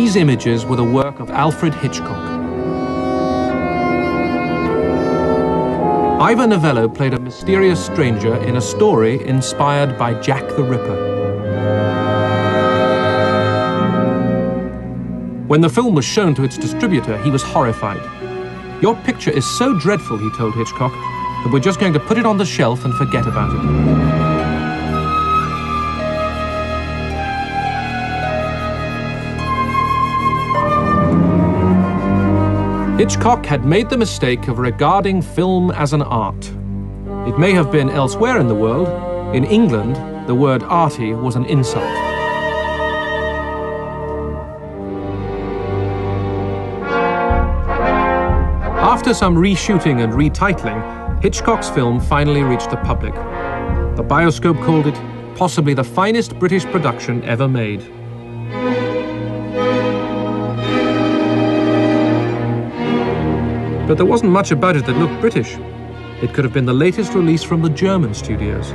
These images were the work of Alfred Hitchcock. Ivor Novello played a mysterious stranger in a story inspired by Jack the Ripper. When the film was shown to its distributor, he was horrified. "Your picture is so dreadful," he told Hitchcock, "that we're just going to put it on the shelf and forget about it." Hitchcock had made the mistake of regarding film as an art. It may have been elsewhere in the world. In England, the word arty was an insult. After some reshooting and retitling, Hitchcock's film finally reached the public. The Bioscope called it possibly the finest British production ever made. But there wasn't much about it that looked British. It could have been the latest release from the German studios.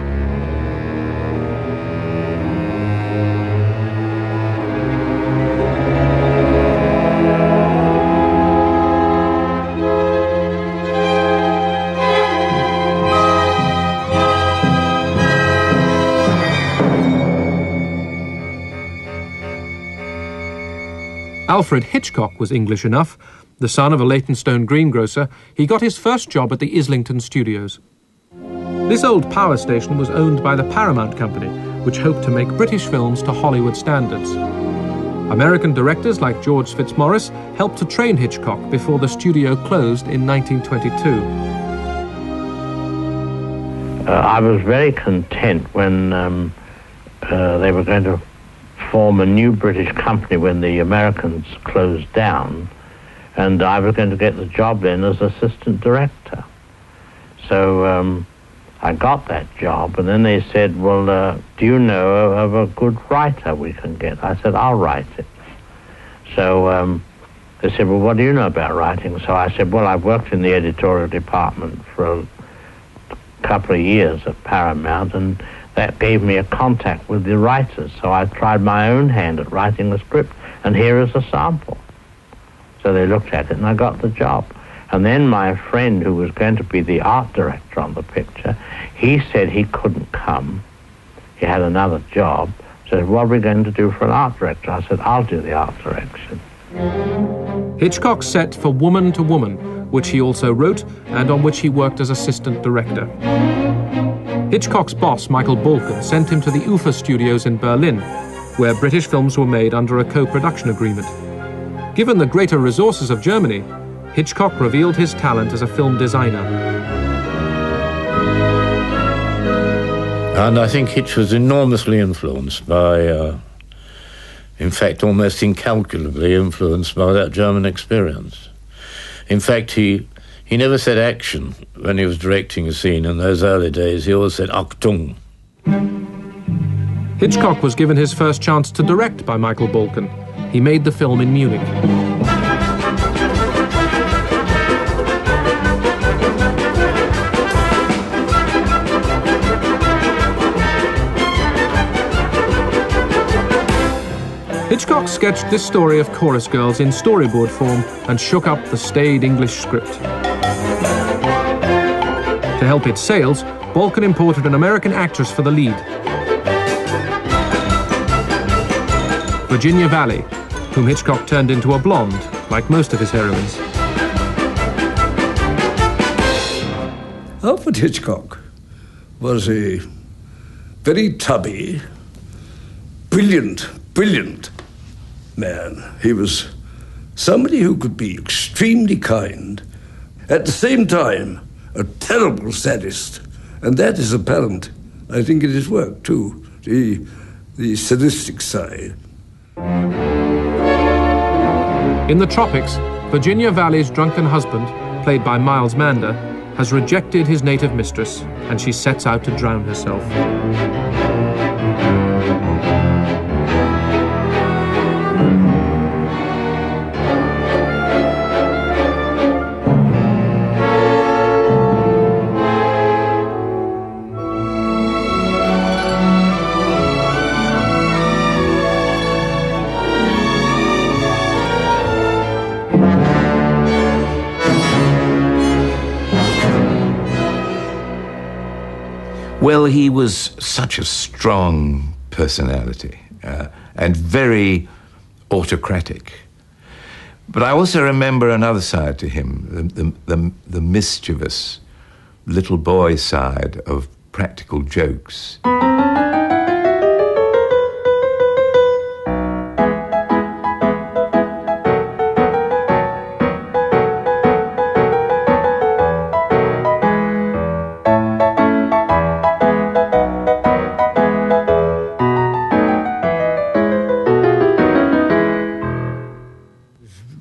Alfred Hitchcock was English enough. The son of a Leytonstone greengrocer, he got his first job at the Islington Studios. This old power station was owned by the Paramount Company, which hoped to make British films to Hollywood standards. American directors like George Fitzmaurice helped to train Hitchcock before the studio closed in 1922. I was very content when they were going to form a new British company when the Americans closed down, and I was going to get the job then as assistant director. So I got that job, and then they said, well, do you know of a good writer we can get? I said, I'll write it. So they said, well, what do you know about writing? So I said, well, I've worked in the editorial department for a couple of years at Paramount, and that gave me a contact with the writers. So I tried my own hand at writing the script, and here is a sample. So they looked at it, and I got the job. And then my friend, who was going to be the art director on the picture, he said he couldn't come. He had another job. Said, what are we going to do for an art director? I said, I'll do the art direction. Hitchcock set for Woman to Woman, which he also wrote, and on which he worked as assistant director. Hitchcock's boss, Michael Balcon, sent him to the Ufer Studios in Berlin, where British films were made under a co-production agreement. Given the greater resources of Germany, Hitchcock revealed his talent as a film designer. And I think Hitch was enormously influenced by, in fact, almost incalculably influenced by that German experience. In fact, he never said action when he was directing a scene in those early days. He always said Achtung. Hitchcock was given his first chance to direct by Michael Balcon. He made the film in Munich. Hitchcock sketched this story of chorus girls in storyboard form and shook up the staid English script. To help its sales, Balcon imported an American actress for the lead, Virginia Valley, whom Hitchcock turned into a blonde, like most of his heroines. Alfred Hitchcock was a very tubby, brilliant man. He was somebody who could be extremely kind, at the same time a terrible sadist, and that is apparent, I think, in his work too, the sadistic side. In the tropics, Virginia Valley's drunken husband, played by Miles Mander, has rejected his native mistress, and she sets out to drown herself. Well, he was such a strong personality and very autocratic. But I also remember another side to him, the mischievous little boy side of practical jokes.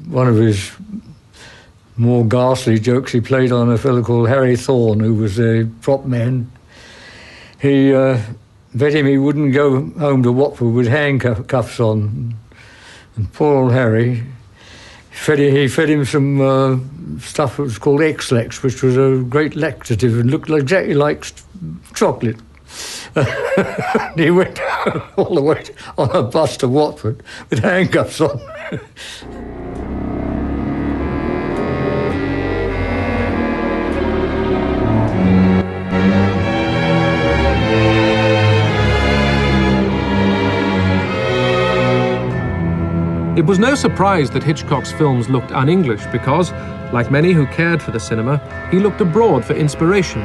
One of his more ghastly jokes, he played on a fellow called Harry Thorne, who was a prop man. He bet him he wouldn't go home to Watford with handcuffs on. And poor old Harry, he fed him some stuff that was called X-Lex, which was a great laxative and looked exactly like chocolate. He went all the way on a bus to Watford with handcuffs on. It was no surprise that Hitchcock's films looked un-English because, like many who cared for the cinema, he looked abroad for inspiration.